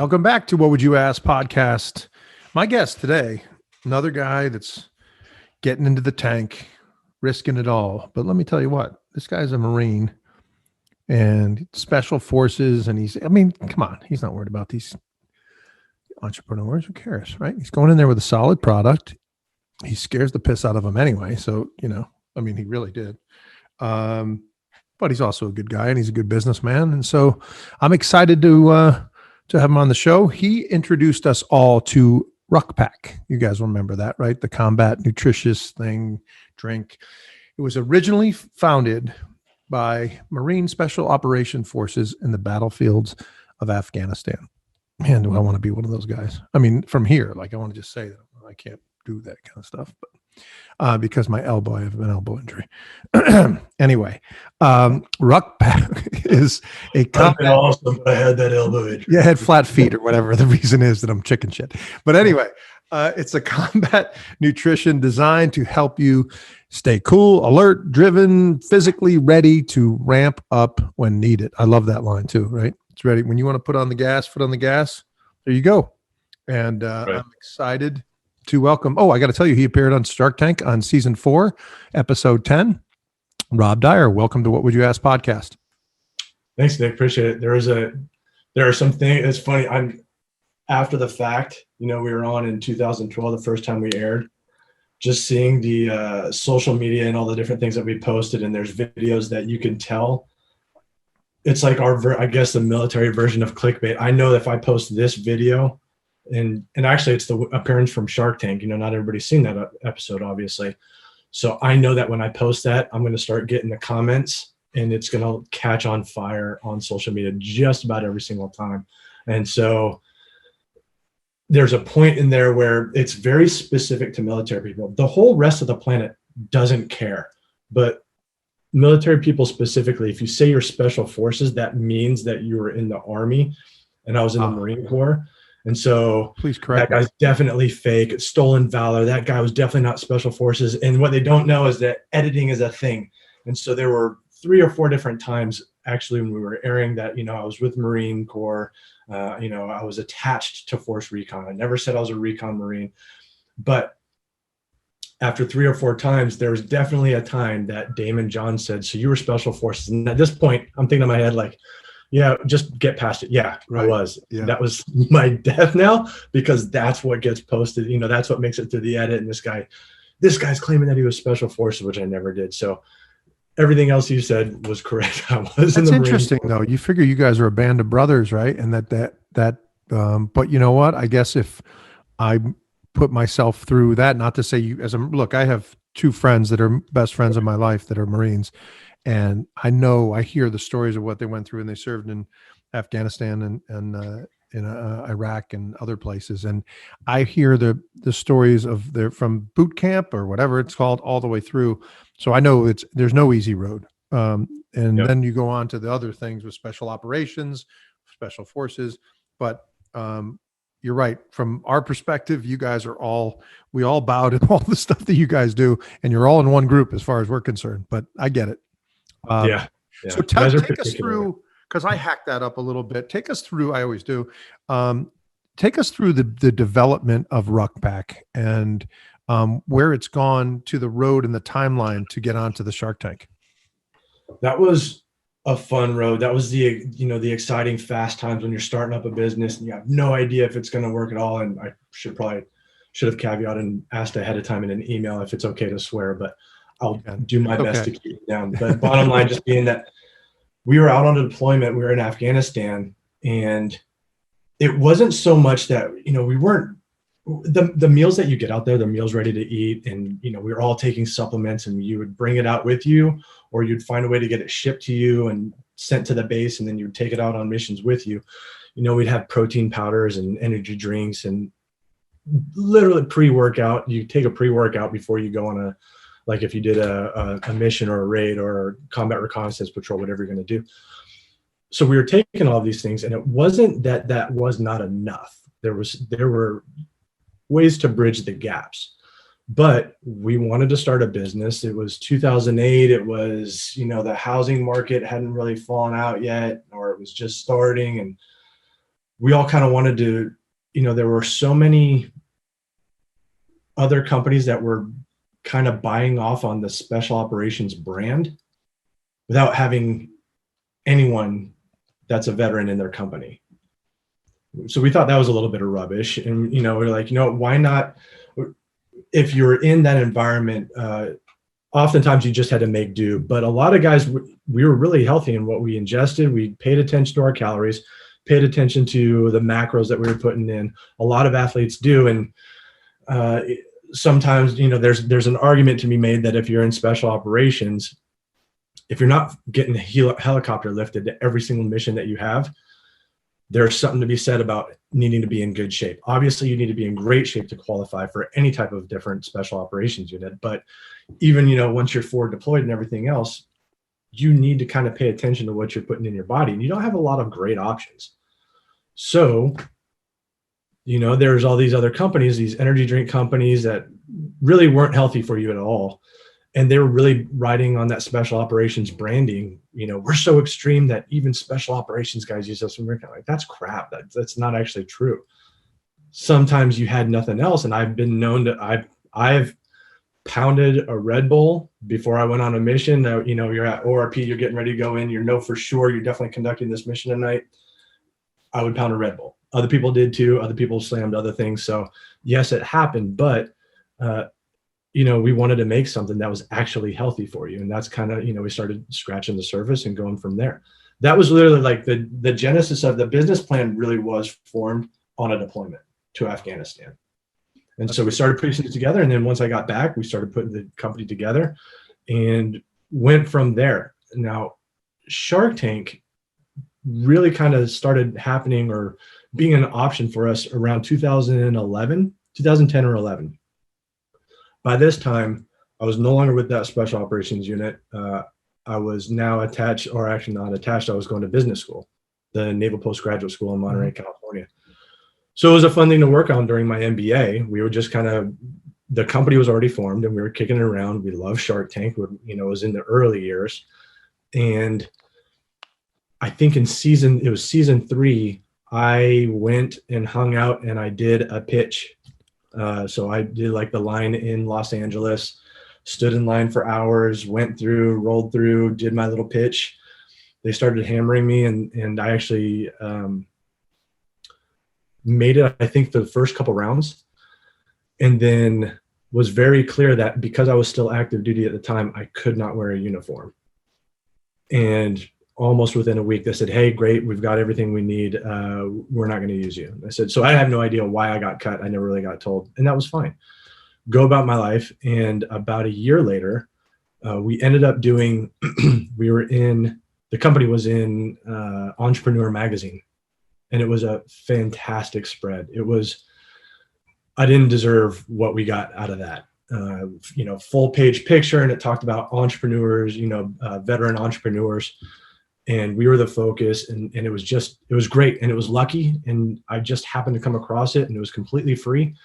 Welcome back to What Would You Ask podcast. My guest today, another guy that's getting into the tank, risking it all. But let me tell you what, this guy's a Marine and special forces. And come on, he's not worried about these entrepreneurs. Who cares, right? He's going in there with a solid product. He scares the piss out of them anyway. So, he really did. But he's also a good guy and he's a good businessman. And so I'm excited to have him on the show. He introduced us all to Ruck Pack. You guys remember that, right? The combat nutritious drink. It was originally founded by Marine Special Operation Forces in the battlefields of Afghanistan. Man, do I want to be one of those guys? From here, I want to just say that I can't do that kind of stuff, but because I have an elbow injury. Anyway, Ruck Pack is a company. Awesome. I had that elbow injury. Yeah, I had flat feet or whatever the reason is that I'm chicken shit. But anyway, it's a combat nutrition designed to help you stay cool, alert, driven, physically ready to ramp up when needed. I love that line too, right? It's ready. When you want to put on the gas, foot on the gas. There you go. And right. I'm excited to welcome. Oh, I got to tell you, he appeared on Shark Tank on season 4, episode 10. Rob Dyer, welcome to What Would You Ask podcast. Thanks, Nick. Appreciate it. There are some things. It's funny. I'm after the fact. We were on in 2012, the first time we aired. Just seeing the social media and all the different things that we posted, and there's videos that you can tell. It's like the military version of clickbait. I know if I post this video. And actually it's the appearance from Shark Tank. Not everybody's seen that episode, obviously. So I know that when I post that, I'm going to start getting the comments and it's going to catch on fire on social media just about every single time. And so there's a point in there where it's very specific to military people. The whole rest of the planet doesn't care, but military people specifically, if you say you're special forces, that means that you were in the Army, and I was in the Marine Corps. And so please correct that guy's definitely fake. It's stolen valor. That guy was definitely not special forces. And what they don't know is that editing is a thing. And so there were 3 or 4 different times actually when we were airing that, I was with Marine Corps, I was attached to Force Recon. I never said I was a Recon Marine, but after 3 or 4 times, there was definitely a time that Damon John said, so you were special forces. And at this point, I'm thinking in my head, yeah, just get past it. Yeah, right. I was. Yeah. That was my death now, because that's what gets posted. That's what makes it through the edit. And this guy's claiming that he was special forces, which I never did. So everything else you said was correct. I was in the Marine interesting Corps. Though. You figure you guys are a band of brothers, right? And but you know what? I guess if I put myself through that, not to say look, I have 2 friends that are best friends of my life that are Marines. And I hear the stories of what they went through, and they served in Afghanistan and in Iraq and other places. And I hear the stories of from boot camp or whatever it's called all the way through. So I know there's no easy road. Then you go on to the other things with special operations, special forces. But you're right. From our perspective, you guys we all bow to all the stuff that you guys do, and you're all in one group as far as we're concerned. But I get it. Yeah. So take us through, because I hacked that up a little bit. Take us through, I always do. Take us through the development of Ruck Pack and where it's gone to the road and the timeline to get onto the Shark Tank. That was a fun road. That was the exciting fast times when you're starting up a business and you have no idea if it's going to work at all. And I should have caveated and asked ahead of time in an email if it's okay to swear, but I'll do my best to keep it down. But bottom line just being that we were out on a deployment, we were in Afghanistan, and it wasn't so much that, we weren't the meals that you get out there, the meals ready to eat. And, we were all taking supplements, and you would bring it out with you, or you'd find a way to get it shipped to you and sent to the base. And then you would take it out on missions with you. We'd have protein powders and energy drinks and literally pre-workout. You take a pre-workout before you go on if you did a mission or a raid or combat reconnaissance patrol, whatever you're going to do. So we were taking all of these things, and it wasn't that was not enough. There were ways to bridge the gaps, but we wanted to start a business. It was 2008. It was, the housing market hadn't really fallen out yet, or it was just starting. And we all kind of wanted to, there were so many other companies that were kind of buying off on the special operations brand without having anyone that's a veteran in their company. So we thought that was a little bit of rubbish. And, we're like, why not? If you're in that environment, oftentimes you just had to make do. But a lot of guys, we were really healthy in what we ingested. We paid attention to our calories, paid attention to the macros that we were putting in. A lot of athletes do. And sometimes, there's an argument to be made that if you're in special operations, if you're not getting helicopter lifted to every single mission that you have, there's something to be said about needing to be in good shape. Obviously, you need to be in great shape to qualify for any type of different special operations unit. But even, once you're forward deployed and everything else, you need to kind of pay attention to what you're putting in your body. And you don't have a lot of great options. So, there's all these other companies, these energy drink companies that really weren't healthy for you at all. And they were really riding on that special operations branding. We're so extreme that even special operations guys use us. And we're kind of like, that's crap. That's not actually true. Sometimes you had nothing else. And I've been known to, I've pounded a Red Bull before I went on a mission. You're at ORP, you're getting ready to go in. For sure, you're definitely conducting this mission tonight. I would pound a Red Bull. Other people did too. Other people slammed other things. So yes, it happened, but we wanted to make something that was actually healthy for you. And that's kind of, we started scratching the surface and going from there. That was literally like the genesis of the business plan really was formed on a deployment to Afghanistan. And so we started piecing it together. And then once I got back, we started putting the company together and went from there. Now, Shark Tank really kind of started happening or being an option for us around 2010 or 11. By this time, I was no longer with that special operations unit. I was now attached, or actually not attached. I was going to business school, the Naval Postgraduate School in Monterey, California. So it was a fun thing to work on during my MBA. We were just the company was already formed and we were kicking it around. We loved Shark Tank. It was in the early years. And I think it was season 3, I went and hung out and I did a pitch. So I did like the line in Los Angeles, stood in line for hours, went through, rolled through, did my little pitch. They started hammering me and I actually made it, I think, the first couple rounds, and then was very clear that because I was still active duty at the time, I could not wear a uniform. And almost within a week, they said, "Hey, great, we've got everything we need. We're not going to use you." I said, so I have no idea why I got cut. I never really got told, and that was fine. Go about my life. And about a year later, we ended up doing, the company was in Entrepreneur Magazine, and it was a fantastic spread. I didn't deserve what we got out of that. Full page picture, and it talked about entrepreneurs, veteran entrepreneurs. And we were the focus, and it was great. And it was lucky. And I just happened to come across it, and it was completely free.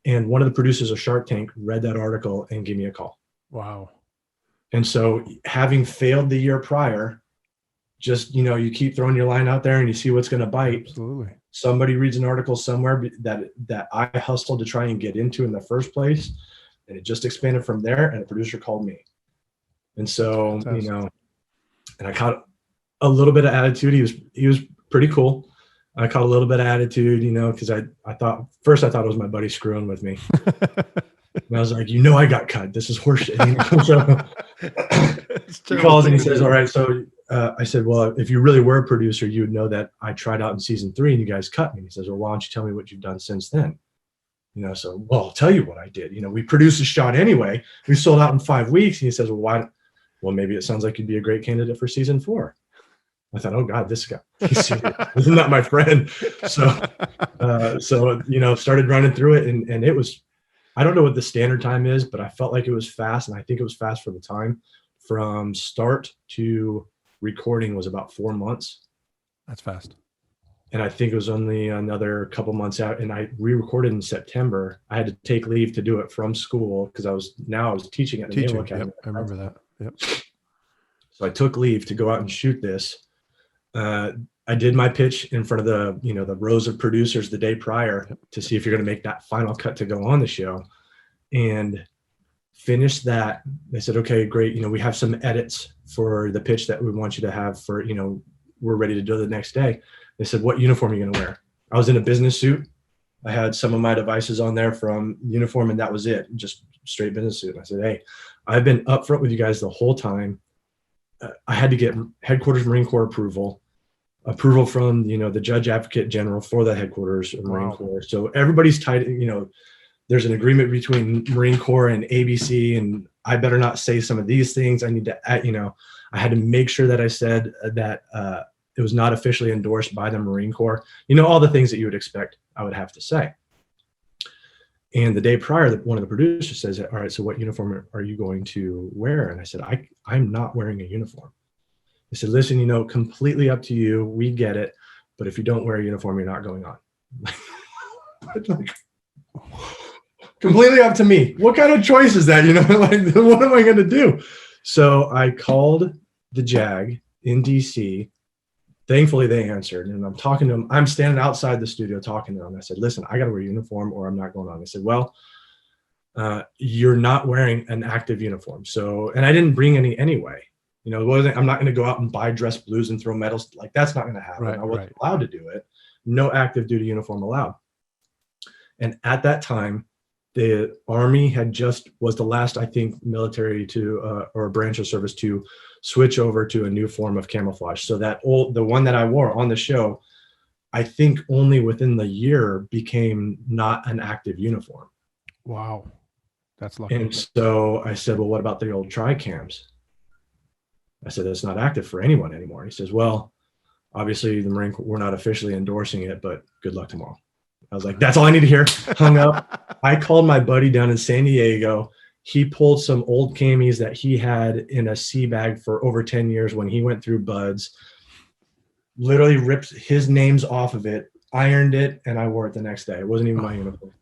And one of the producers of Shark Tank read that article and gave me a call. Wow. And so having failed the year prior, just, you keep throwing your line out there and you see what's going to bite. Absolutely. Somebody reads an article somewhere that I hustled to try and get into in the first place. And it just expanded from there. And a producer called me. And so, and I caught a little bit of attitude. He was pretty cool. I caught a little bit of attitude, because I thought it was my buddy screwing with me. And I was like, I got cut. This is horseshit. So he calls and he says, "All right." So I said, "Well, if you really were a producer, you would know that I tried out in season 3 and you guys cut me." And he says, "Well, why don't you tell me what you've done since then?" So, well, I'll tell you what I did. We produced a shot anyway. We sold out in 5 weeks. And he says, "Well, why? Well, maybe it sounds like you'd be a great candidate for season 4. I thought, oh God, this guy, he's not my friend. So, started running through it, and it was, I don't know what the standard time is, but I felt like it was fast, and I think it was fast for the time. From start to recording was about 4 months. That's fast. And I think it was only another couple months out, and I re-recorded in September. I had to take leave to do it from school because I was teaching at the Naval Academy. Yep, I remember that. Yep. So I took leave to go out and shoot this. I did my pitch in front of the rows of producers the day prior to see if you're going to make that final cut to go on the show, and finished that. They said, okay, great. We have some edits for the pitch that we want you to have for, we're ready to do the next day. They said, what uniform are you going to wear? I was in a business suit. I had some of my devices on there from uniform, and that was it. Just straight business suit. And I said, hey, I've been upfront with you guys the whole time. I had to get headquarters Marine Corps approval from, the judge advocate general for the headquarters of Marine Corps. So everybody's tied, there's an agreement between Marine Corps and ABC, and I better not say some of these things. I need to, I had to make sure that I said that it was not officially endorsed by the Marine Corps. All the things that you would expect I would have to say. And the day prior, one of the producers says, all right, so what uniform are you going to wear? And I said, I'm not wearing a uniform. He said, listen, completely up to you. We get it. But if you don't wear a uniform, you're not going on. Completely up to me. What kind of choice is that? What am I going to do? So I called the JAG in DC. Thankfully, they answered, and I'm talking to them. I'm standing outside the studio talking to them. I said, listen, I got to wear a uniform or I'm not going on. They said, well, you're not wearing an active uniform. So, and I didn't bring any anyway. I'm not going to go out and buy dress blues and throw medals. Like, that's not going to happen. I wasn't allowed to do it. No active duty uniform allowed. And at that time, the Army was the last, I think, military to, or branch of service to switch over to a new form of camouflage. So the one that I wore on the show, I think only within the year became not an active uniform. Wow. That's lucky. And so I said, well, what about the old tri-cams? I said, that's not active for anyone anymore. He says, well, obviously the Marine Corps, we're not officially endorsing it, but good luck tomorrow. I was like, that's all I need to hear. Hung up. I called my buddy down in San Diego. He pulled some old camis that he had in a sea bag for over 10 years when he went through buds, literally ripped his names off of it, ironed it, and I wore it the next day. It wasn't even my uniform.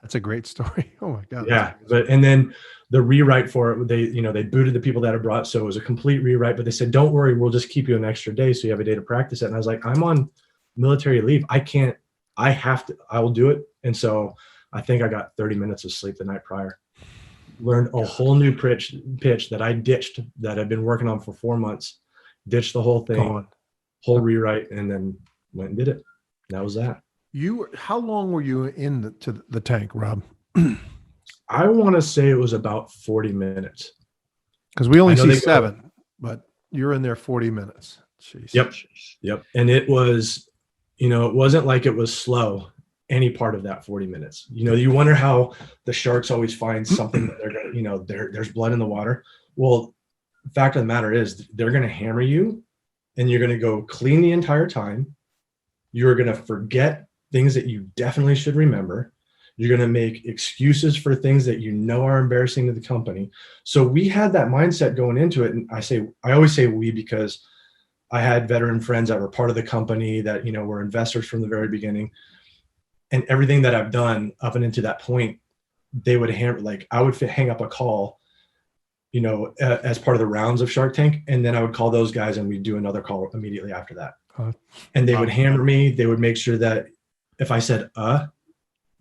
That's a great story. Oh my God. Yeah. And then the rewrite for it, they booted the people that had brought, so it was a complete rewrite, but they said, don't worry, we'll just keep you an extra day so you have a day to practice it. And I was like, I'm on military leave. I will do it. And so I think I got 30 minutes of sleep the night prior. Learned a whole new pitch that I ditched, that I've been working on for 4 months, ditched the whole thing, whole rewrite, and then went and did it. That was that. How long were you in the tank, Rob? I want to say it was about 40 minutes. Because we only see 7, but you're in there 40 minutes. Jeez. Yep. And it was, it wasn't like it was slow any part of that 40 minutes. You wonder how the sharks always find something that they're going to, there's blood in the water. Well, the fact of the matter is they're going to hammer you and you're going to go clean the entire time. You're going to forget things that you definitely should remember. You're going to make excuses for things that are embarrassing to the company. So we had that mindset going into it. And I always say we, because I had veteran friends that were part of the company that, were investors from the very beginning. And everything that I've done up and into that point, they would I would hang up a call, as part of the rounds of Shark Tank. And then I would call those guys and we'd do another call immediately after that. And they would hammer me. They would make sure that if I said,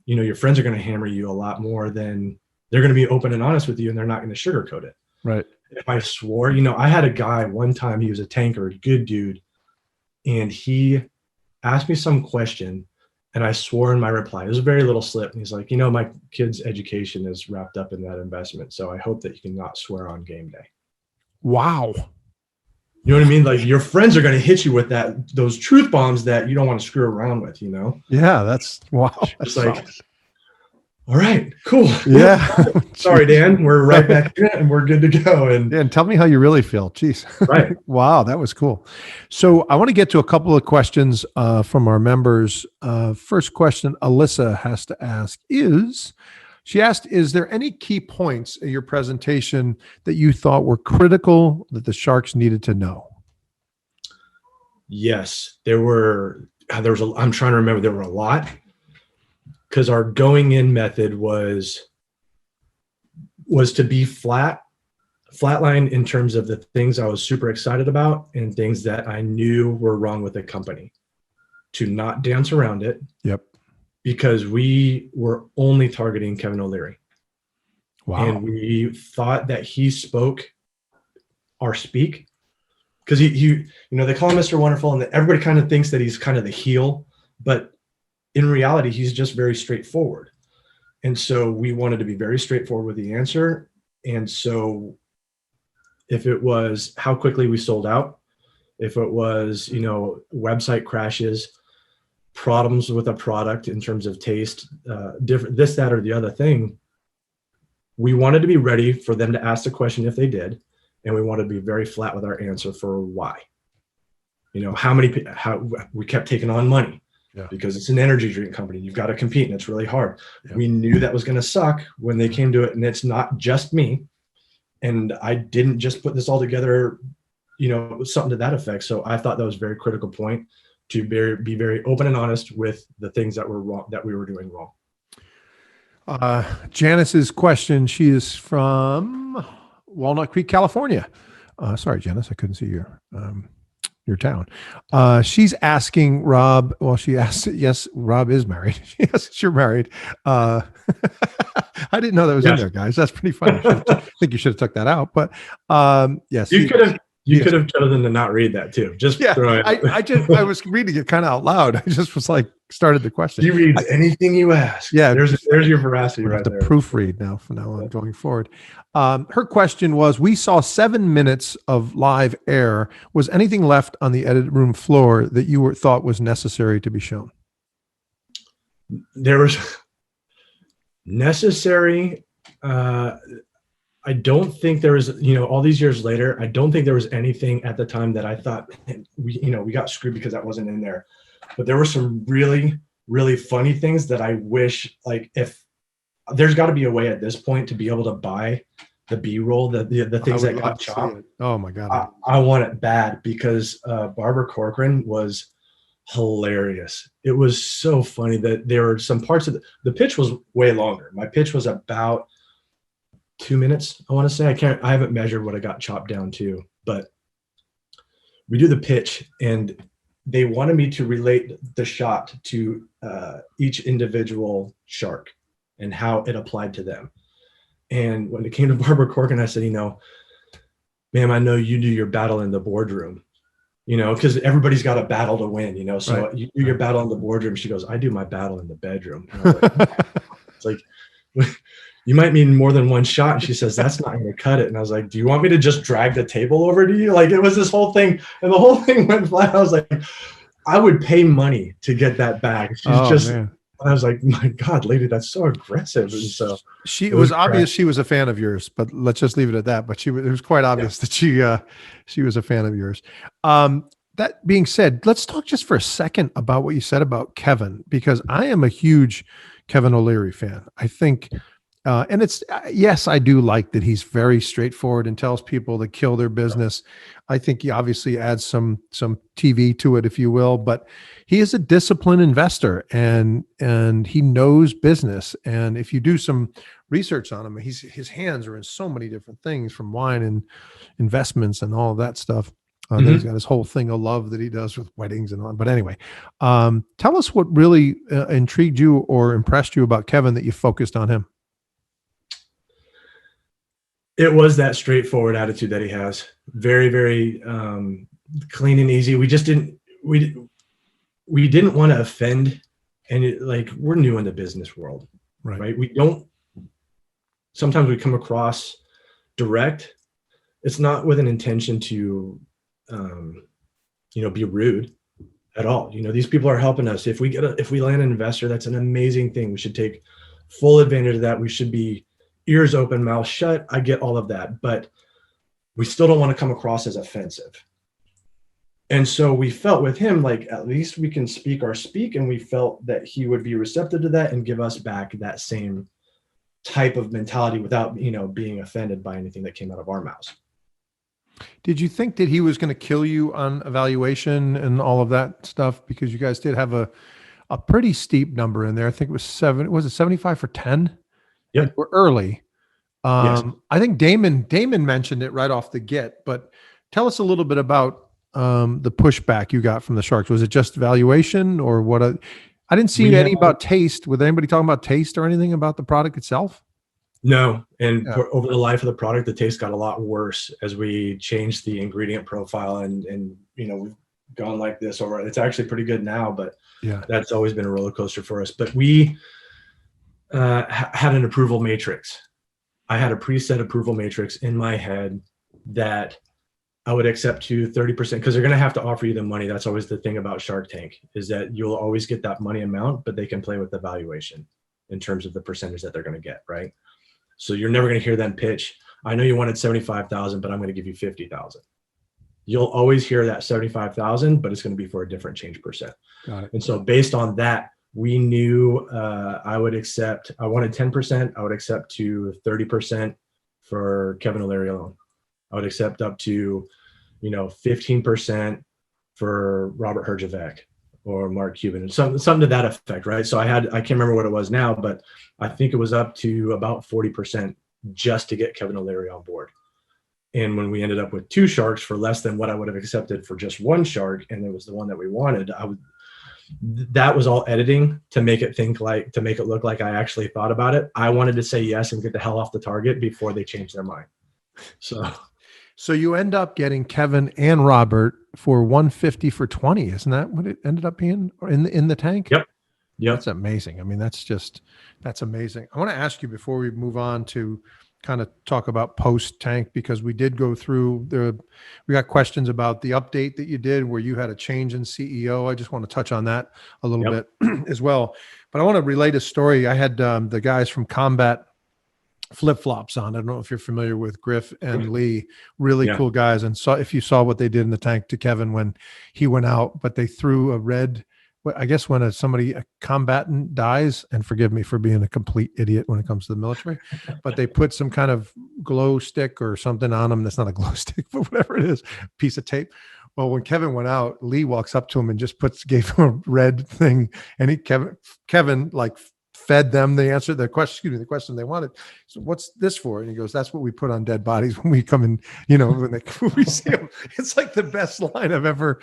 your friends are going to hammer you a lot more than they're going to be open and honest with you, and they're not going to sugarcoat it. Right. If I swore, I had a guy one time, he was a tanker, good dude. And he asked me some question and I swore in my reply. It was a very little slip. And he's like, my kid's education is wrapped up in that investment. So I hope that you can not swear on game day. Wow. You know what I mean? Like, your friends are going to hit you with those truth bombs that you don't want to screw around with, Yeah, that's wow. It's like, all right, cool. Yeah. Sorry, Dan. We're right back here and we're good to go. And tell me how you really feel. Jeez. Right. Wow, that was cool. So I want to get to a couple of questions from our members. First question Alyssa has to ask she asked, is there any key points in your presentation that you thought were critical that the Sharks needed to know? Yes, there was I'm trying to remember, there were a lot, because our going in method was to be flat flatline in terms of the things I was super excited about and things that I knew were wrong with the company, to not dance around it. Yep. Because we were only targeting Kevin O'Leary. Wow. And we thought that he spoke our speak, because he they call him Mr. Wonderful, and everybody kind of thinks that he's kind of the heel, but in reality, he's just very straightforward. And so we wanted to be very straightforward with the answer. And so if it was how quickly we sold out, if it was, website crashes, problems with a product in terms of taste, different, this, that, or the other thing, we wanted to be ready for them to ask the question if they did. And we wanted to be very flat with our answer for why. How we kept taking on money. Yeah. Because it's an energy drink company. You've got to compete, and it's really hard. Yeah. We knew that was going to suck when they came to it, and it's not just me. And I didn't just put this all together, something to that effect. So I thought that was a very critical point, to be very open and honest with the things that were wrong, that we were doing wrong. Janice's question, she is from Walnut Creek, California. Sorry, Janice, I couldn't see your town. She's asking Rob, well, she asked, yes, Rob is married. Yes, you're married. I didn't know that was in there, guys. That's pretty funny. I think you should have took that out, but yes. You could have chosen to not read that too. Just I was reading it kind of out loud. I just was like, started the question. He reads anything you ask. Yeah. There's your veracity right there. Proofread now from now on going forward. Her question was, we saw 7 minutes of live air. Was anything left on the edit room floor that you thought was necessary to be shown? There was necessary. I don't think there was, all these years later, I don't think there was anything at the time that I thought we got screwed because that wasn't in there. But there were some really, really funny things that I wish, like, if there's got to be a way at this point to be able to buy the B-roll, the things that got chopped. Oh my God. I want it bad, because Barbara Corcoran was hilarious. It was so funny that there were some parts of the pitch was way longer. My pitch was about 2 minutes, I want to say. I haven't measured what I got chopped down to, but we do the pitch, and they wanted me to relate the shot to each individual shark and how it applied to them. And when it came to Barbara Corcoran, I said, ma'am, I know you do your battle in the boardroom, because everybody's got a battle to win, so right. You do your battle in the boardroom. She goes, I do my battle in the bedroom. It's like, you might mean more than one shot. And she says, that's not going to cut it. And I was like, do you want me to just drag the table over to you? Like, it was this whole thing, and the whole thing went flat. I was like, I would pay money to get that back. Man. I was like, my God, lady, that's so aggressive. And so it was obvious she was a fan of yours, but let's just leave it at that. But it was quite obvious that she was a fan of yours. That being said, let's talk just for a second about what you said about Kevin, because I am a huge Kevin O'Leary fan. I think, and it's, yes, I do like that he's very straightforward and tells people to kill their business. I think he obviously adds some TV to it, if you will, but he is a disciplined investor, and he knows business. And if you do some research on him, his hands are in so many different things, from wine and investments and all of that stuff. Then he's got his whole thing of love that he does with weddings and all. But anyway, tell us what really intrigued you or impressed you about Kevin that you focused on him. It was that straightforward attitude that he has. Very, very clean and easy. We just didn't want to offend, and we're new in the business world, right? Sometimes we come across direct. It's not with an intention to, be rude at all. These people are helping us. If we land an investor, that's an amazing thing. We should take full advantage of that. We should be ears open, mouth shut. I get all of that, but we still don't want to come across as offensive. And so we felt with him, like, at least we can speak our speak, and we felt that he would be receptive to that and give us back that same type of mentality without, being offended by anything that came out of our mouths. Did you think that he was going to kill you on evaluation and all of that stuff? Because you guys did have a pretty steep number in there. I think it was 75 for 10. Yep. We're early. Yes. I think Damon mentioned it right off the get, but tell us a little bit about the pushback you got from the sharks. Was it just valuation or what? I didn't see We any had about taste. Was anybody talking about taste or anything about the product itself? no, and Yeah. over the life of the product, the taste got a lot worse as we changed the ingredient profile, and we've gone like this over. It's actually pretty good now, but Yeah. that's always been a roller coaster for us. But we had an approval matrix. I had a preset approval matrix in my head that I would accept to 30% because they're going to have to offer you the money. That's always the thing about Shark Tank, is that you'll always get that money amount, but they can play with the valuation in terms of the percentage that they're going to get, right? So you're never going to hear them pitch, I know you wanted 75,000, but I'm going to give you 50,000. You'll always hear that 75,000, but it's going to be for a different change percent. Got it. And so based on that, we knew I wanted 10%. I would accept to 30% for Kevin O'Leary alone. I would accept up to, 15% for Robert Herjavec or Mark Cuban, something to that effect, right? So I can't remember what it was now, but I think it was up to about 40% just to get Kevin O'Leary on board. And when we ended up with 2 sharks for less than what I would have accepted for just 1 shark, and it was the one that we wanted, that was all editing to make it look like I actually thought about it. I wanted to say yes and get the hell off the target before they changed their mind. So you end up getting Kevin and Robert for 150 for 20. Isn't that what it ended up being in the tank? Yep. That's amazing. I mean, that's amazing. I want to ask you before we move on to kind of talk about post tank, because we did go through we got questions about the update that you did where you had a change in CEO. I just want to touch on that a little bit as well. But I want to relate a story. I had the guys from Combat Flip-Flops on. I don't know if you're familiar with Griff and Lee, really cool guys. And if you saw what they did in the tank to Kevin when he went out, but they threw a red, I guess when a combatant dies, and forgive me for being a complete idiot when it comes to the military, but they put some kind of glow stick or something on them. That's not a glow stick, but whatever it is, piece of tape. Well, when Kevin went out, Lee walks up to him and just gave him a red thing. And Kevin like fed them the question they wanted. So what's this for? And he goes, that's what we put on dead bodies when we come in, when we see them. It's like the best line I've ever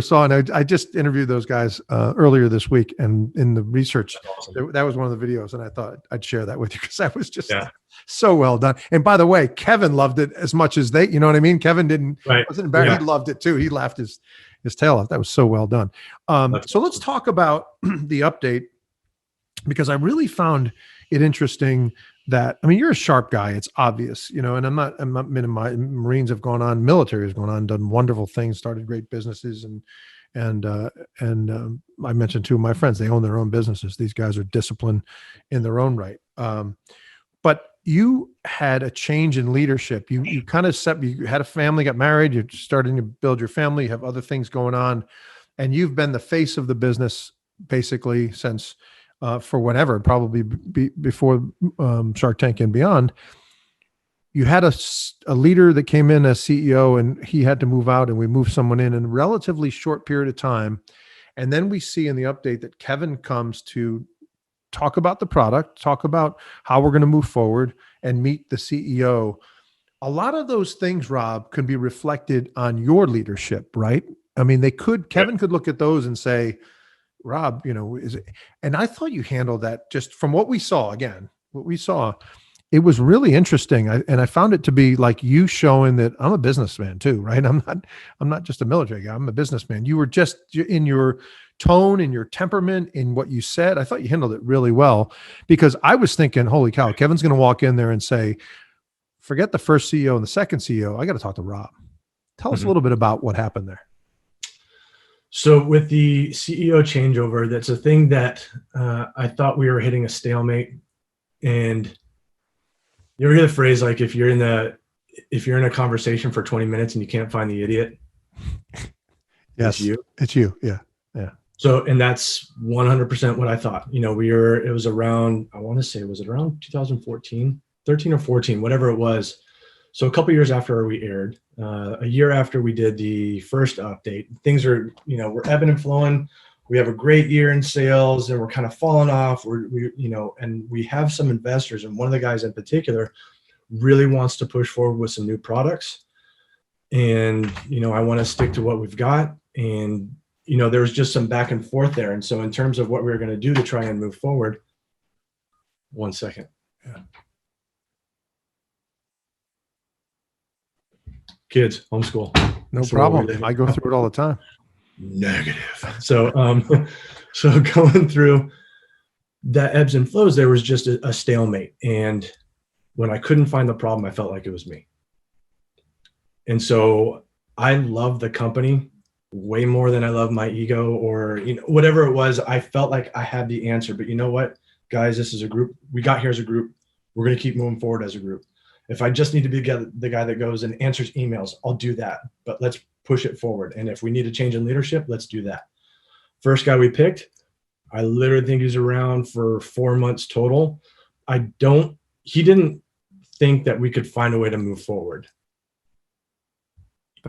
saw. And I just interviewed those guys earlier this week, and in the research, awesome. That was one of the videos. And I thought I'd share that with you because that was just so well done. And by the way, Kevin loved it as much as they, you know what I mean? Kevin wasn't embarrassed. He loved it too. He laughed his tail off. That was so well done. So let's talk about the update, because I really found it interesting that, I mean, you're a sharp guy. It's obvious, and I'm not minimizing. Marines have gone on, military has gone on, done wonderful things, started great businesses. And I mentioned 2 of my friends, they own their own businesses. These guys are disciplined in their own right. But you had a change in leadership. You had a family, got married, you're starting to build your family, you have other things going on, and you've been the face of the business basically since, for whatever, probably before Shark Tank and beyond. You had a leader that came in as CEO, and he had to move out, and we moved someone in a relatively short period of time. And then we see in the update that Kevin comes to talk about the product, talk about how we're going to move forward, and meet the CEO. A lot of those things, Rob, can be reflected on your leadership, right? I mean, Kevin could look at those and say, Rob, and I thought you handled that, just from what we saw. It was really interesting. I found it to be like you showing that I'm a businessman too, right? I'm not just a military guy. I'm a businessman. You were just in your tone, in your temperament, in what you said. I thought you handled it really well, because I was thinking, holy cow, Kevin's going to walk in there and say, forget the first CEO and the second CEO. I got to talk to Rob. Tell us a little bit about what happened there. So with the CEO changeover, that's a thing that I thought we were hitting a stalemate. And you ever hear the phrase, like, if you're in a conversation for 20 minutes and you can't find the idiot? Yes, it's you. Yeah. So, and that's 100% what I thought. It was around, I want to say, was it around 2014, 13 or 14, whatever it was. So a couple years after we aired, a year after we did the first update, things are, we're ebbing and flowing. We have a great year in sales, and we're kind of falling off. And we have some investors, and one of the guys in particular really wants to push forward with some new products. And, I want to stick to what we've got. And, there was just some back and forth there. And so in terms of what we were going to do to try and move forward, 1 second. Yeah. Kids, homeschool. No problem. I go through it all the time. Negative. So, so going through that ebbs and flows, there was just a stalemate. And when I couldn't find the problem, I felt like it was me. And so I love the company way more than I love my ego or, whatever it was. I felt like I had the answer, but you know what, guys, this is a group. We got here as a group. We're going to keep moving forward as a group. If I just need to be the guy that goes and answers emails, I'll do that, but let's push it forward. And if we need a change in leadership, let's do that. First guy we picked, I literally think he's around for 4 months total. He didn't think that we could find a way to move forward.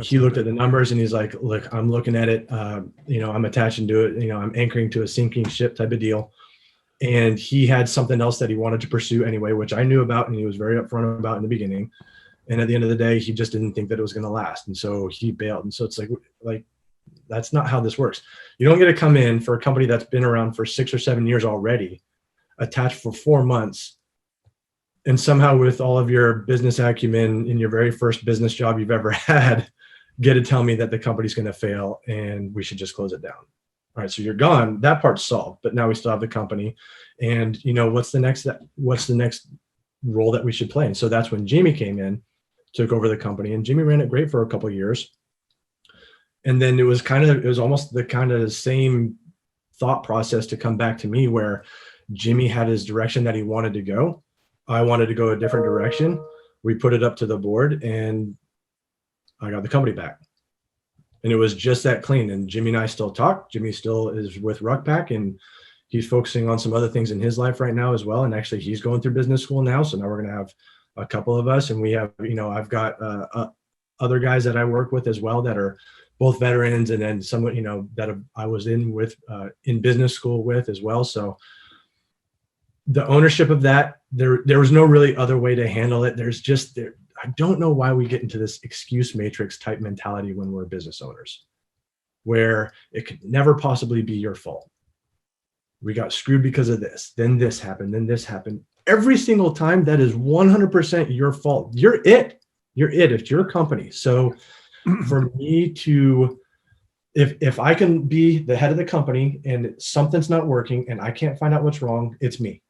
He looked at the numbers and he's like, look, I'm looking at it. I'm attaching to it. I'm anchoring to a sinking ship type of deal. And he had something else that he wanted to pursue anyway, which I knew about and he was very upfront about in the beginning. And at the end of the day, he just didn't think that it was going to last. And so he bailed. And so it's like, that's not how this works. You don't get to come in for a company that's been around for 6 or 7 years already, attached for 4 months, and somehow with all of your business acumen in your very first business job you've ever had, get to tell me that the company's going to fail and we should just close it down. All right, so you're gone. That part's solved, but now we still have the company. And what's the next role that we should play? And so that's when Jimmy came in, took over the company, and Jimmy ran it great for a couple of years. And then it was almost the kind of same thought process to come back to me, where Jimmy had his direction that he wanted to go. I wanted to go a different direction. We put it up to the board and I got the company back. And it was just that clean. And Jimmy and I still talk. Jimmy still is with Ruck Pack and he's focusing on some other things in his life right now as well. And actually he's going through business school now. So now we're going to have a couple of us, and we have, I've got other guys that I work with as well that are both veterans, and then someone, that I was in business school with as well. So the ownership of that, there was no really other way to handle it. I don't know why we get into this excuse matrix type mentality when we're business owners, where it could never possibly be your fault. We got screwed because of this, then this happened, then this happened. Every single time, that is 100% your fault. You're it. It's your company. So for me to, if I can be the head of the company and something's not working and I can't find out what's wrong, it's me.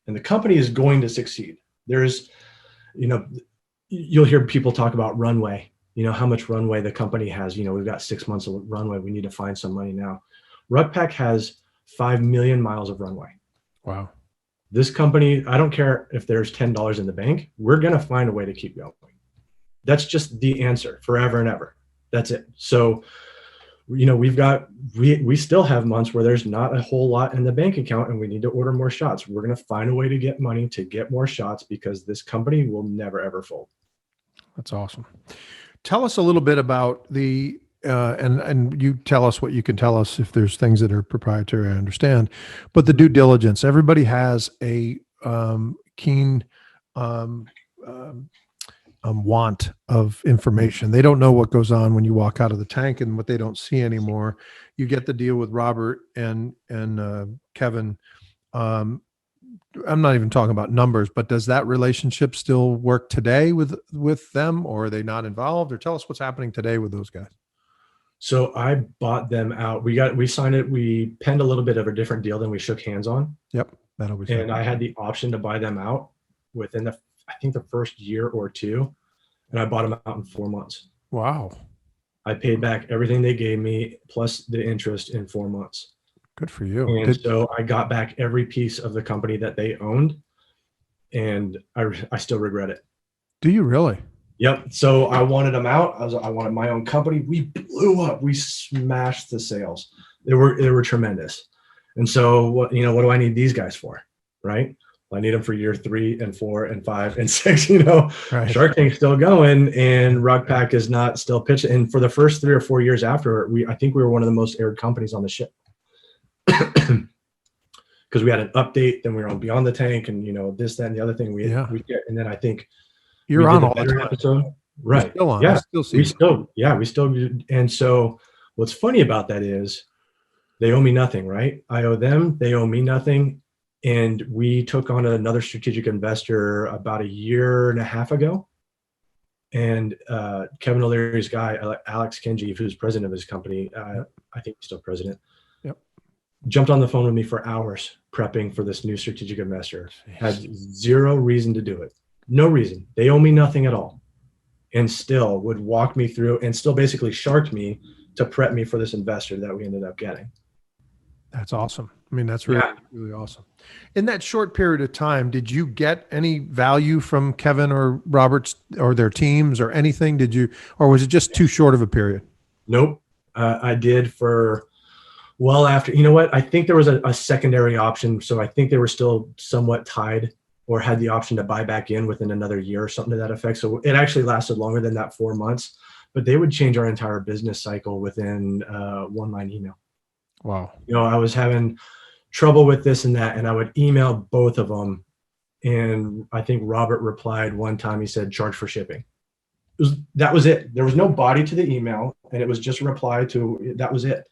And the company is going to succeed. There's, you'll hear people talk about runway, how much runway the company has. We've got 6 months of runway. We need to find some money now. Ruck Pack has 5 million miles of runway. Wow. This company, I don't care if there's $10 in the bank, we're going to find a way to keep going. That's just the answer forever and ever. That's it. So, we still have months where there's not a whole lot in the bank account and we need to order more shots. We're going to find a way to get money to get more shots because this company will never, ever fold. That's awesome. Tell us a little bit about the, and you tell us what you can tell us if there's things that are proprietary, I understand, but the due diligence, everybody has a keen want of information. They don't know what goes on when you walk out of the tank and what they don't see anymore. You get the deal with Robert and Kevin. I'm not even talking about numbers, but does that relationship still work today with them, or are they not involved? Or tell us what's happening today with those guys. So I bought them out. We signed it. We penned a little bit of a different deal than we shook hands on. Yep. That'll be fun. And I had the option to buy them out within I think the first year or two. And I bought them out in 4 months. Wow. I paid back everything they gave me plus the interest in 4 months. Good for you. And so I got back every piece of the company that they owned. And I still regret it. Do you really? Yep. So I wanted them out. I wanted my own company. We blew up. We smashed the sales. They were tremendous. And so what do I need these guys for? Right. Well, I need them for year 3 and 4 and 5 and 6, Right. Shark Tank's still going and Ruck Pack is not still pitching. And for the first 3 or 4 years after, I think we were one of the most aired companies on the ship. because we had an update, then we were on Beyond the Tank, and this, that, and the other thing. We get, and then I think you're on all the time. Episode. Right. You're still on. Yeah. We still and so what's funny about that is they owe me nothing, right? I owe them, they owe me nothing. And we took on another strategic investor about a year and a half ago. And Kevin O'Leary's guy, Alex Kenji, who's president of his company, I think he's still president, jumped on the phone with me for hours prepping for this new strategic investor. Jeez. Had zero reason to do it. No reason. They owe me nothing at all. And still would walk me through and still basically sharked me to prep me for this investor that we ended up getting. That's awesome. I mean, that's really, really awesome. In that short period of time, did you get any value from Kevin or Roberts or their teams or anything? Or was it just too short of a period? Nope. I did for well after, you know what? I think there was a secondary option. So I think they were still somewhat tied or had the option to buy back in within another year or something to that effect. So it actually lasted longer than that 4 months, but they would change our entire business cycle within one line email. Wow. I was having trouble with this and that, and I would email both of them. And I think Robert replied one time, he said, charge for shipping. That was it. There was no body to the email, and it was just a reply to, that was it.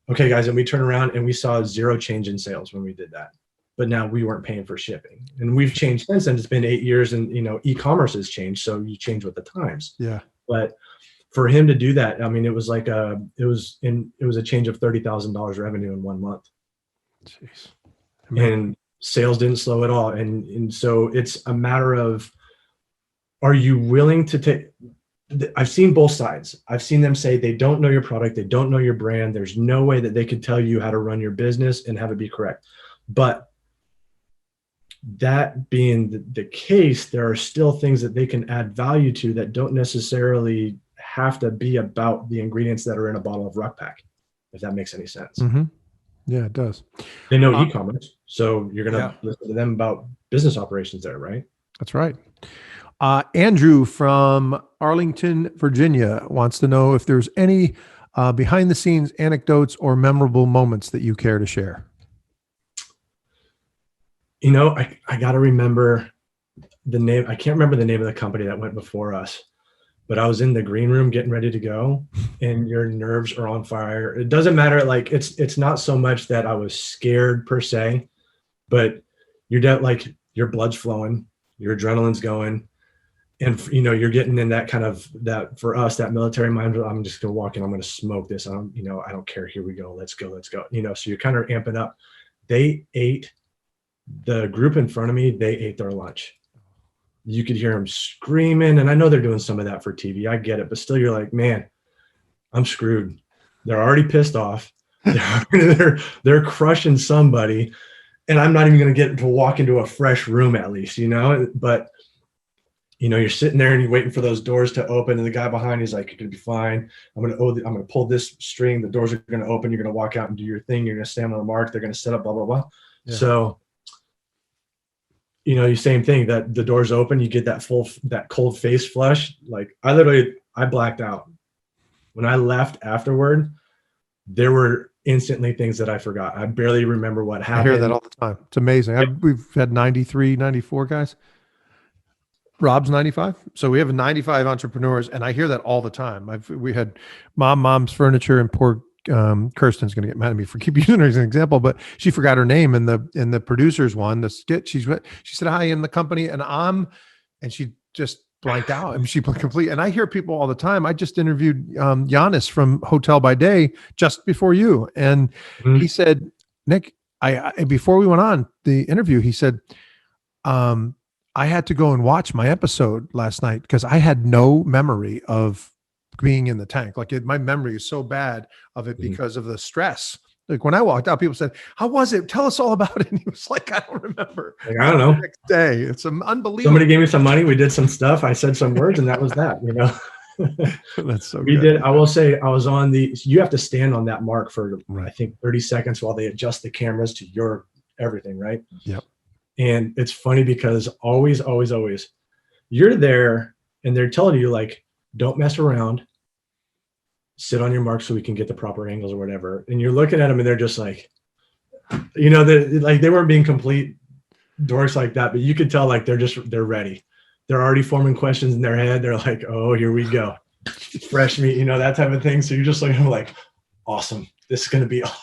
Okay, guys. And we turned around and we saw zero change in sales when we did that. But now we weren't paying for shipping. And we've changed since then. It's been 8 years, and e-commerce has changed. So you change with the times. Yeah. But for him to do that, I mean, it was like it was a change of $30,000 revenue in 1 month. Jeez. And sales didn't slow at all. And so it's a matter of, are you willing to take, I've seen both sides. I've seen them say they don't know your product. They don't know your brand. There's no way that they could tell you how to run your business and have it be correct. But that being the case, there are still things that they can add value to that don't necessarily have to be about the ingredients that are in a bottle of Ruck Pack, if that makes any sense. Mm-hmm. Yeah, it does. They know e-commerce, so you're going to listen to them about business operations there, right? That's right. Andrew from Arlington, Virginia wants to know if there's any behind the scenes anecdotes or memorable moments that you care to share. I got to remember the name. I can't remember the name of the company that went before us, but I was in the green room getting ready to go, and your nerves are on fire. It doesn't matter. Like it's not so much that I was scared per se, but like your blood's flowing, your adrenaline's going. And you're getting in that kind of that for us, that military mind. I'm just going to walk in. I'm going to smoke this. I don't care. Here we go. Let's go. So you're kind of amping up. The group in front of me, they ate their lunch. You could hear them screaming. And I know they're doing some of that for TV. I get it. But still, you're like, man, I'm screwed. They're already pissed off. They're crushing somebody. And I'm not even going to get to walk into a fresh room at least, But, you're sitting there and you're waiting for those doors to open. And the guy behind you is like, you're going to be fine. I'm going to pull this string. The doors are going to open. You're going to walk out and do your thing. You're going to stand on the mark. They're going to set up, blah, blah, blah. Yeah. So, same thing, that the doors open, you get that cold face flush. Like I blacked out. When I left afterward, there were instantly things that I forgot. I barely remember what happened. I hear that all the time. It's amazing. Yep. We've had 93, 94 guys. Rob's 95. So we have 95 entrepreneurs, and I hear that all the time. We had Mom's Furniture, and poor Kirsten's going to get mad at me for keep using her as an example, but she forgot her name in the producers one, the skit. She said, hi, in the company, and she just blanked out. I mean, she complete. And I hear people all the time. I just interviewed Giannis from Hotel by Day just before you, and he said, Nick, I before we went on the interview, he said, I had to go and watch my episode last night because I had no memory of being in the tank. Like my memory is so bad of it because of the stress. Like when I walked out, people said, how was it? Tell us all about it. And he was like, I don't remember. Like, I don't know. The next day. It's unbelievable. Somebody gave me some money. We did some stuff. I said some words, and that was that, That's so we good. did. I will say I was on you have to stand on that mark for, I think, 30 seconds while they adjust the cameras to your everything. Right. Yep. And it's funny because always, you're there and they're telling you, like, don't mess around, sit on your mark so we can get the proper angles or whatever. And you're looking at them and they're just like, you know, like they weren't being complete dorks like that, but you could tell like they're ready. They're already forming questions in their head. They're like, oh, here we go. Fresh meat, you know, that type of thing. So you're just like, awesome. This is going to be awesome.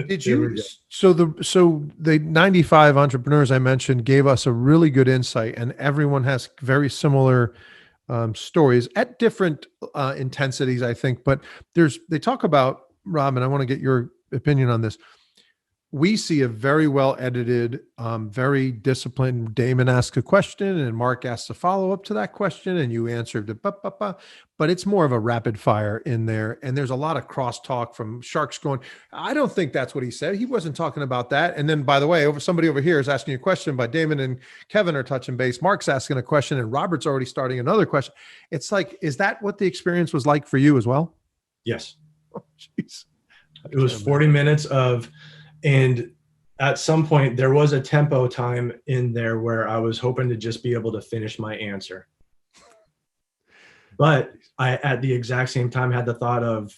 Did you, so the 95 entrepreneurs I mentioned gave us a really good insight, and everyone has very similar stories at different intensities, I think, but they talk about, Rob, and I want to get your opinion on this. We see a very well edited, very disciplined. Damon asks a question and Mark asks a follow up to that question, and you answered it. But it's more of a rapid fire in there, and there's a lot of crosstalk from Sharks going, I don't think that's what he said. He wasn't talking about that. And then, by the way, somebody over here is asking a question, but Damon and Kevin are touching base. Mark's asking a question, and Robert's already starting another question. It's like, is that what the experience was like for you as well? Yes. Oh, jeez. It was 40 minutes of. And at some point, there was a tempo time in there where I was hoping to just be able to finish my answer. But I, at the exact same time, had the thought of,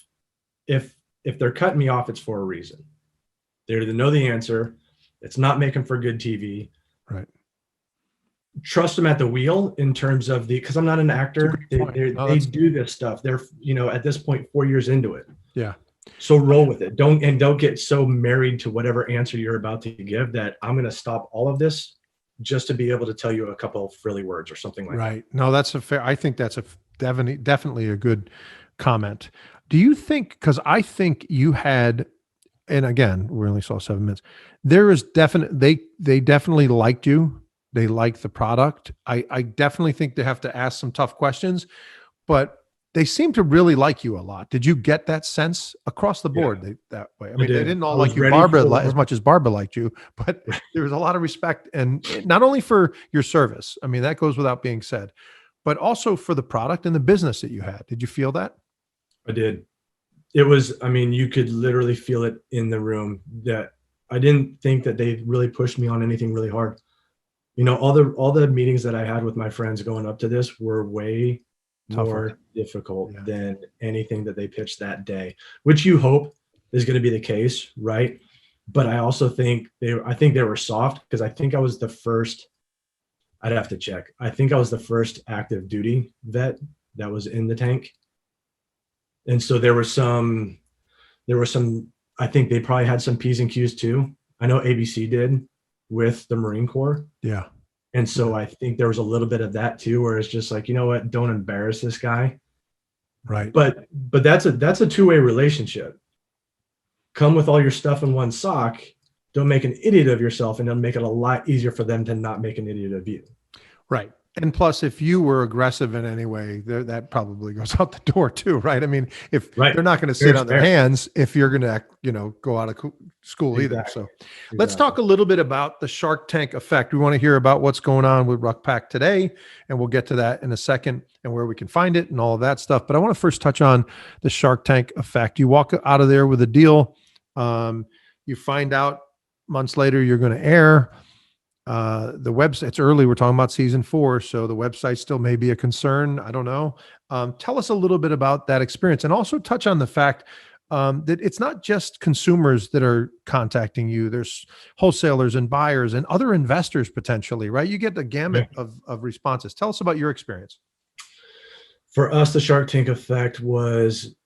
if they're cutting me off, it's for a reason. They either know the answer, it's not making for good TV. Right. Trust them at the wheel in terms of because I'm not an actor. They do this stuff. They're, you know, at this point, 4 years into it. Yeah. So roll with it. Don't get so married to whatever answer you're about to give that I'm going to stop all of this just to be able to tell you a couple of frilly words or something like that. Right. No, I think that's definitely a good comment. Do you think, because I think you had, and again, we only saw 7 minutes, there is they definitely liked you. They liked the product. I definitely think they have to ask some tough questions, but they seem to really like you a lot. Did you get that sense across the board that way? I mean, they didn't all like you, Barbara, as much as Barbara liked you, but there was a lot of respect, and not only for your service. I mean, that goes without being said, but also for the product and the business that you had. Did you feel that? I did. It was, I mean, you could literally feel it in the room that I didn't think that they really pushed me on anything really hard. You know, all the meetings that I had with my friends going up to this were way more difficult than anything that they pitched that day, which you hope is going to be the case, right? But I also think they were soft, because I think I was the first, I'd have to check, I think I was the first active duty vet that was in the tank. And so there were some, I think they probably had some P's and Q's too. I know ABC did with the Marine Corps. Yeah. And so I think there was a little bit of that too, where it's just like, you know what, don't embarrass this guy. Right. But that's a two-way relationship. Come with all your stuff in one sock. Don't make an idiot of yourself, and it'll make it a lot easier for them to not make an idiot of you. Right. And plus, if you were aggressive in any way, that probably goes out the door too, right? I mean, if they're not going to sit on their hands if you're going to, go out of school either. So let's talk a little bit about the Shark Tank effect. We want to hear about what's going on with Ruck Pack today, and we'll get to that in a second, and where we can find it and all of that stuff. But I want to first touch on the Shark Tank effect. You walk out of there with a deal. You find out months later you're going to air. The website, it's early. We're talking about season 4, so the website still may be a concern. I don't know. Tell us a little bit about that experience, and also touch on the fact that it's not just consumers that are contacting you. There's wholesalers and buyers and other investors potentially, right? You get the gamut of responses. Tell us about your experience. For us, the Shark Tank effect was,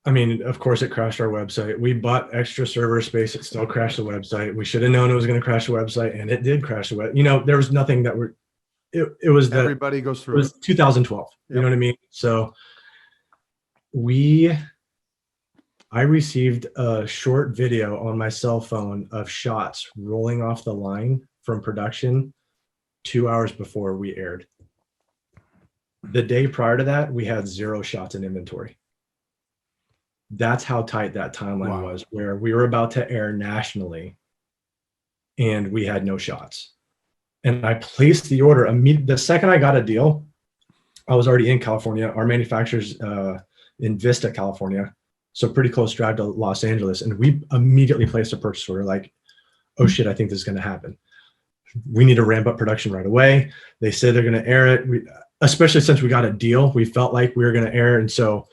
I mean, of course, it crashed our website. We bought extra server space. It still crashed the website. We should have known it was going to crash the website, and it did crash the website. You know, there was nothing that it was that everybody goes through. It was 2012. Yep. You know what I mean? So I received a short video on my cell phone of shots rolling off the line from production 2 hours before we aired. The day prior to that, we had 0 shots in inventory. That's how tight that timeline was, where we were about to air nationally and we had no shots. And I placed the order the second I got a deal. I was already in California. Our manufacturer's in Vista, California, so pretty close drive to Los Angeles. And we immediately placed a purchase order, like, oh shit, I think this is going to happen. We need to ramp up production right away. They said they're going to air it. Especially since we got a deal, we felt like we were going to air. And so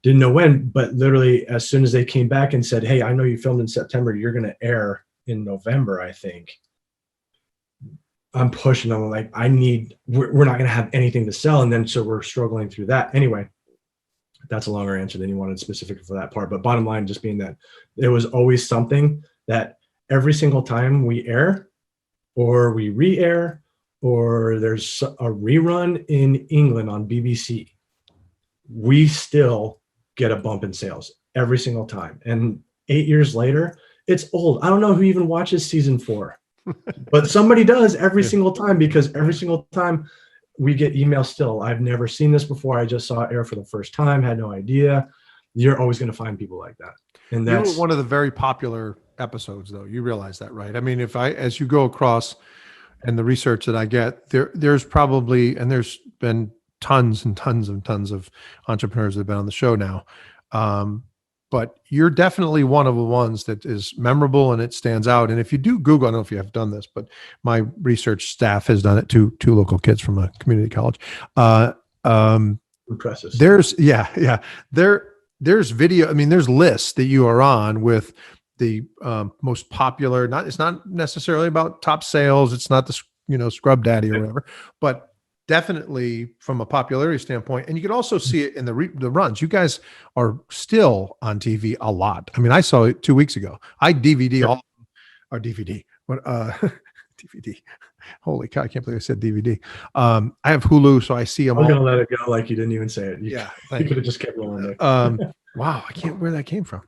didn't know when, but literally as soon as they came back and said, hey, I know you filmed in September, you're going to air in November, I think. I'm pushing them like, we're not going to have anything to sell. And then, so we're struggling through that. Anyway, that's a longer answer than you wanted specifically for that part. But bottom line just being that there was always something that every single time we air or we re-air or there's a rerun in England on BBC, we still get a bump in sales every single time. And 8 years later, it's old. I don't know who even watches season 4, but somebody does every single time, because every single time we get emails still. I've never seen this before. I just saw it air for the first time, had no idea. You're always going to find people like that. And that's one of the very popular episodes, though. You realize that, right? I mean, as you go across and the research that I get, there's probably, and there's been tons and tons and tons of entrepreneurs that have been on the show now. But you're definitely one of the ones that is memorable and it stands out. And if you do Google, I don't know if you have done this, but my research staff has done it, two local kids from a community college. Impressive. There's video. I mean, there's lists that you are on with the most popular, it's not necessarily about top sales. It's not the, Scrub Daddy or whatever, but definitely from a popularity standpoint. And you can also see it in the runs. You guys are still on TV a lot. I mean, I saw it 2 weeks ago. I DVD all, or DVD, but DVD. Holy cow, I can't believe I said DVD. I have Hulu, so I see them all. I'm going to let it go like you didn't even say it. You could have just kept going there. Wow, I can't where that came from.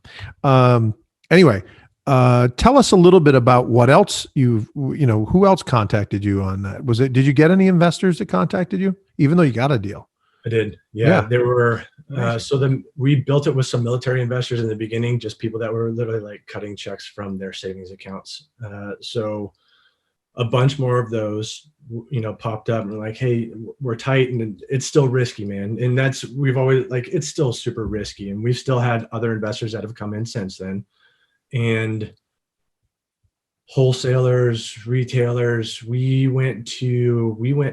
Anyway, tell us a little bit about what else who else contacted you on that? Did you get any investors that contacted you, even though you got a deal? I did. Yeah. There were, we built it with some military investors in the beginning, just people that were literally like cutting checks from their savings accounts. So a bunch more of those, popped up and we're like, hey, we're tight and it's still risky, man. And we've always it's still super risky. And we've still had other investors that have come in since then. And wholesalers, retailers, we went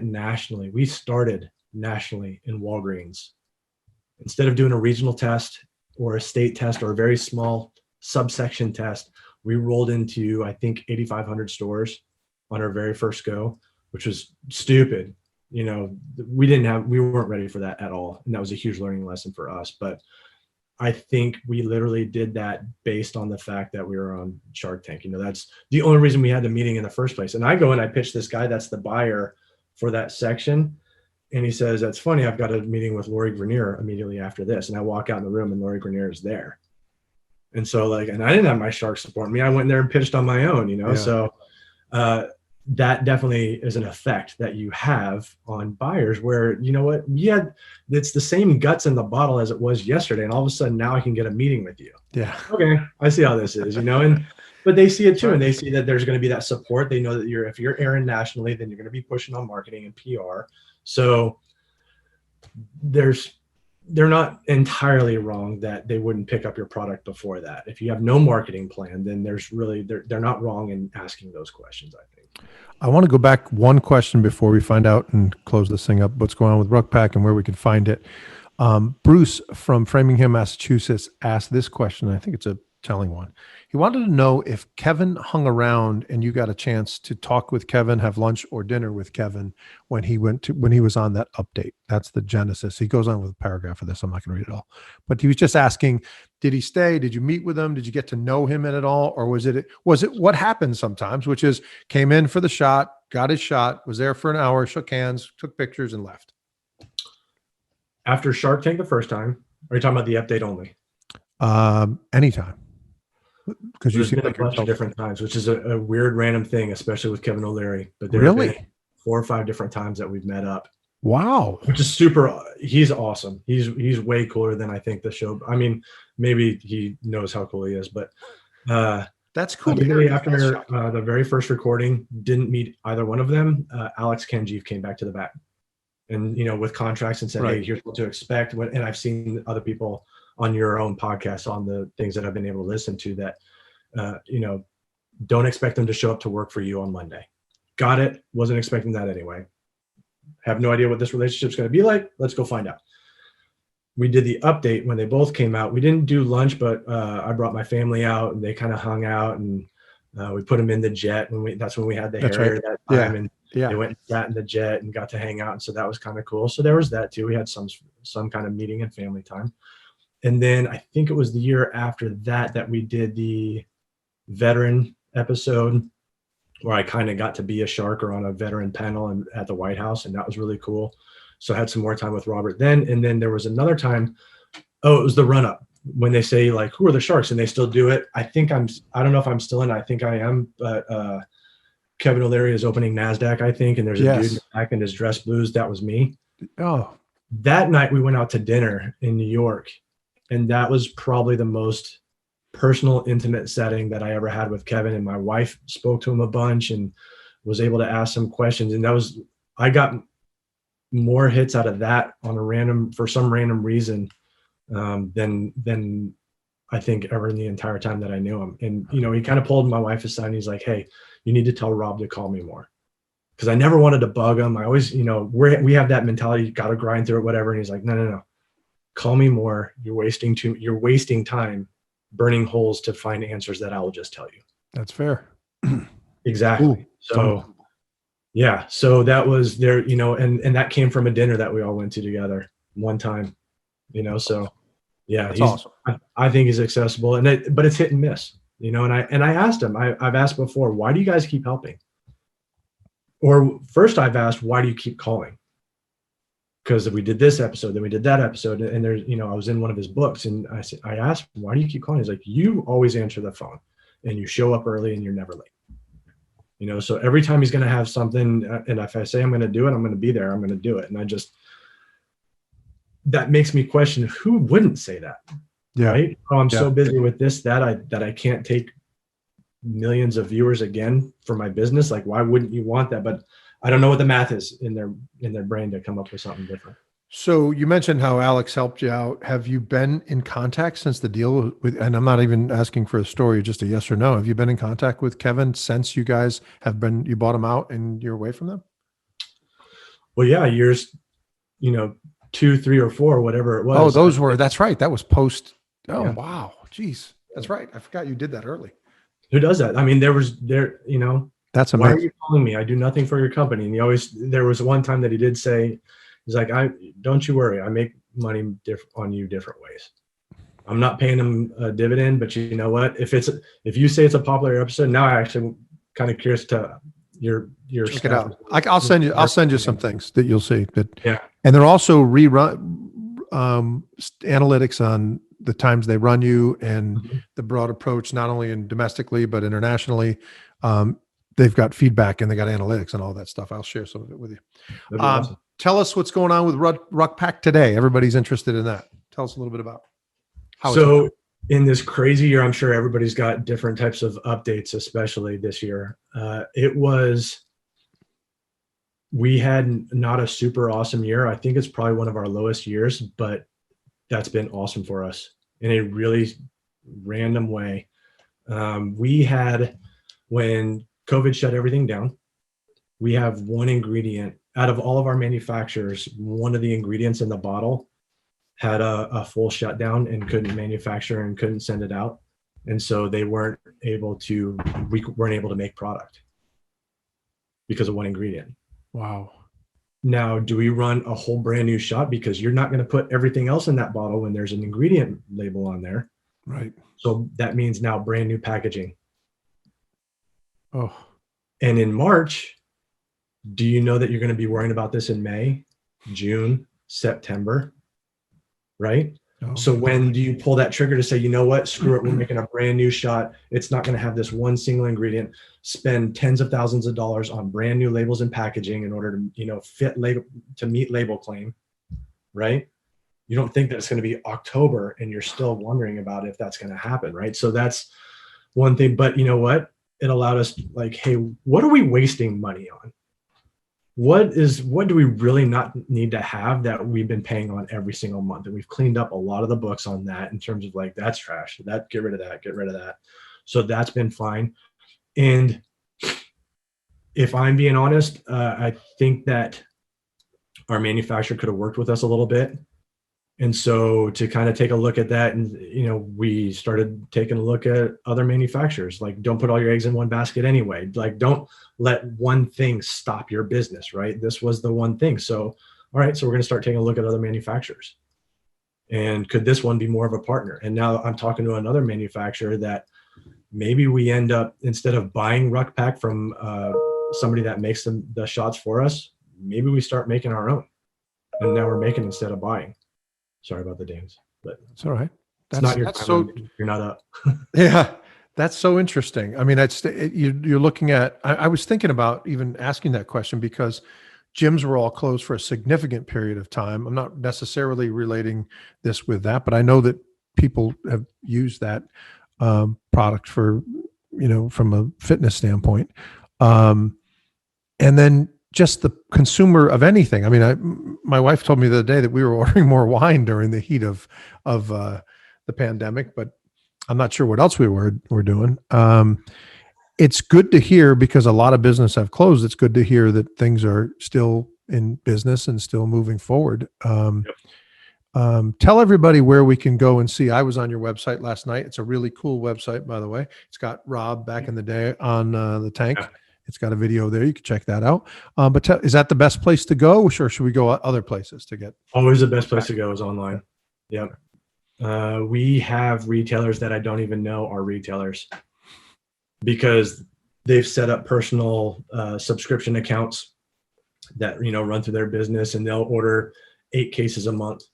nationally. We started nationally in Walgreens. Instead of doing a regional test or a state test or a very small subsection test, we rolled into, I think, 8,500 stores on our very first go, which was stupid. We weren't ready for that at all. And that was a huge learning lesson for us. But I think we literally did that based on the fact that we were on Shark Tank. That's the only reason we had the meeting in the first place. And I go and I pitch this guy that's the buyer for that section. And he says, that's funny, I've got a meeting with Lori Grenier immediately after this. And I walk out in the room and Lori Grenier is there. And so and I didn't have my shark support me. I went there and pitched on my own, So that definitely is an effect that you have on buyers where, it's the same guts in the bottle as it was yesterday. And all of a sudden now I can get a meeting with you. Yeah. Okay. I see how this is, but they see it too. And they see that there's going to be that support. They know that if you're airing nationally, then you're going to be pushing on marketing and PR. So they're not entirely wrong that they wouldn't pick up your product before that. If you have no marketing plan, then they're not wrong in asking those questions, I think. I want to go back one question before we find out and close this thing up, what's going on with Ruck Pack and where we can find it. Bruce from Framingham, Massachusetts asked this question. I think it's a telling one. He wanted to know if Kevin hung around and you got a chance to talk with Kevin, have lunch or dinner with Kevin when he was on that update. That's the genesis. He goes on with a paragraph of this. I'm not going to read it all, but he was just asking, did he stay? Did you meet with him? Did you get to know him at all? Or was it what happens sometimes, which is came in for the shot, got his shot, was there for an hour, shook hands, took pictures and left? After Shark Tank the first time, are you talking about the update only? Anytime. Because there's been a bunch of different times, which is a weird random thing, especially with Kevin O'Leary. But there's been 4 or 5 different times that we've met up. Wow. Which is super. He's awesome. He's way cooler than I think the show. I mean, maybe he knows how cool he is, but that's cool. After the very first recording, didn't meet either one of them. Alex Kenjeev came back to the back, and with contracts and said, "Hey, here's what to expect." And I've seen other people on your own podcast on the things that I've been able to listen to that, don't expect them to show up to work for you on Monday. Got it. Wasn't expecting that anyway. Have no idea what this relationship's going to be like. Let's go find out. we did the update when they both came out. We didn't do lunch, but I brought my family out and they kind of hung out, and we put them in the jet that's when we had the That's Harrier right. that Yeah. time. And Yeah. they went and sat in the jet and got to hang out. And so that was kind of cool. So there was that too. We had some kind of meeting and family time. And then I think it was the year after that we did the veteran episode where I kind of got to be a sharker on a veteran panel and at the White House. And that was really cool. So I had some more time with Robert then. And then there was another time, it was the run up when they say like, who are the sharks? And they still do it. I don't know if I'm still in, I think I am, but Kevin O'Leary is opening NASDAQ, I think. And there's a dude in the back in his dress blues. That was me. Oh, that night we went out to dinner in New York. And that was probably the most personal, intimate setting that I ever had with Kevin. And my wife spoke to him a bunch and was able to ask some questions. And I got more hits out of that for some random reason than I think ever in the entire time that I knew him. And, he kind of pulled my wife aside and he's like, hey, you need to tell Rob to call me more. Cause I never wanted to bug him. I always, we have that mentality, you got to grind through it, whatever. And he's like, no. Call me more. You're wasting time burning holes to find answers that I will just tell you. That's fair. Exactly. Ooh, so yeah, so that was there, and that came from a dinner that we all went to together one time, so yeah, that's awesome. I think he's accessible but it's hit and miss, and I asked him, I've asked before, why do you guys keep helping? Or first I've asked, why do you keep calling? Because we did this episode, then we did that episode, and there's, I was in one of his books, and I asked him, why do you keep calling? He's like, you always answer the phone, and you show up early, and you're never late. So every time he's going to have something, and if I say I'm going to do it, I'm going to be there, I'm going to do it, and that makes me question who wouldn't say that. Yeah. Right? Oh, I'm so busy with this, that I can't take millions of viewers again for my business. Like, why wouldn't you want that? But I don't know what the math is in their brain to come up with something different. So you mentioned how Alex helped you out. Have you been in contact since the deal and I'm not even asking for a story, just a yes or no. Have you been in contact with Kevin since you guys you bought him out and you're away from them? Well, yeah, years, 2, 3, or 4, whatever it was. Oh, that's right. That was post. Oh, yeah. Wow. Jeez. That's right. I forgot you did that early. Who does that? I mean, that's amazing. Why are you calling me? I do nothing for your company. And there was one time that he did say, he's like, don't you worry. I make money on you different ways. I'm not paying him a dividend, but you know what? If you say it's a popular episode, now I actually kind of curious to your check it out. I'll send you some things that you'll see. Yeah. And they're also rerun analytics on the times they run you and the broad approach, not only domestically, but internationally. They've got feedback and they got analytics and all that stuff. I'll share some of it with you. Awesome. Tell us what's going on with Ruck Pack today. Everybody's interested in that. Tell us a little bit about how. So in this crazy year, I'm sure everybody's got different types of updates, especially this year. We had not a super awesome year. I think it's probably one of our lowest years, but that's been awesome for us in a really random way. We had, when COVID shut everything down, we have one ingredient out of all of our manufacturers. One of the ingredients in the bottle had a full shutdown and couldn't manufacture and couldn't send it out. And so we weren't able to make product because of one ingredient. Wow. Now, do we run a whole brand new shot? Because you're not going to put everything else in that bottle when there's an ingredient label on there. Right. So that means now brand new packaging. Oh. And in March, do you know that you're going to be worrying about this in May, June, September? Right? Oh. So when do you pull that trigger to say, you know what, screw it, we're making a brand new shot. It's not going to have this one single ingredient. Spend tens of thousands of dollars on brand new labels and packaging in order to, meet label claim, right? You don't think that it's going to be October and you're still wondering about if that's going to happen, right? So that's one thing. But you know what? It allowed us hey, what are we wasting money on? What do we really not need to have that we've been paying on every single month? And we've cleaned up a lot of the books on that in terms of that's trash, get rid of that. So that's been fine. And if I'm being honest, I think that our manufacturer could have worked with us a little bit And so to kind of take a look at that, and we started taking a look at other manufacturers. Like, don't put all your eggs in one basket anyway. Like, don't let one thing stop your business, right? This was the one thing. So, all right, so we're going to start taking a look at other manufacturers. And could this one be more of a partner? And now I'm talking to another manufacturer that maybe we end up, instead of buying Ruck Pack from somebody that makes the shots for us, maybe we start making our own. And now we're making instead of buying. Sorry about the dance, but it's all right. That's not your time. You're not up. Yeah, that's so interesting. I mean, you're looking at. I was thinking about even asking that question because gyms were all closed for a significant period of time. I'm not necessarily relating this with that, but I know that people have used that product for, from a fitness standpoint, and then just the consumer of anything. I mean, my wife told me the other day that we were ordering more wine during the heat of the pandemic, but I'm not sure what else we were doing. It's good to hear because a lot of business have closed. It's good to hear that things are still in business and still moving forward. Tell everybody where we can go and see. I was on your website last night. It's a really cool website, by the way. It's got Rob back in the day on the tank. Yeah. It's got a video there. You can check that out. But is that the best place to go? Or should we go other places to get? Always the best place to go is online. Yep. We have retailers that I don't even know are retailers because they've set up personal subscription accounts that, run through their business, and they'll order 8 cases a month.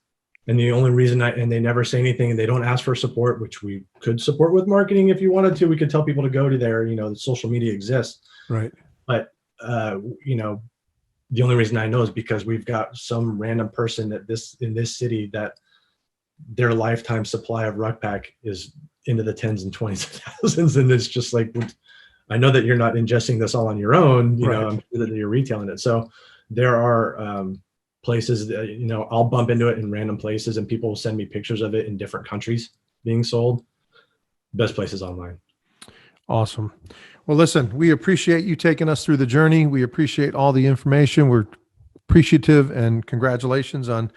And the only reason and they never say anything, and they don't ask for support, which we could support with marketing if you wanted to. We could tell people to go to their, the social media exists. Right. But, the only reason I know is because we've got some random person in this city that their lifetime supply of Ruck Pack is into the tens and 20s of thousands. And it's just like, I know that you're not ingesting this all on your own, Right. I'm sure that you're retailing it. So there are places that, I'll bump into it in random places, and people will send me pictures of it in different countries being sold. Best places online. Awesome. Well, listen, we appreciate you taking us through the journey. We appreciate all the information. We're appreciative, and congratulations on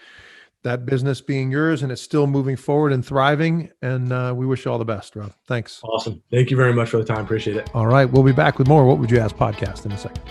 that business being yours, and it's still moving forward and thriving. And we wish you all the best, Rob. Thanks. Awesome. Thank you very much for the time. Appreciate it. All right. We'll be back with more What Would You Ask podcast in a second.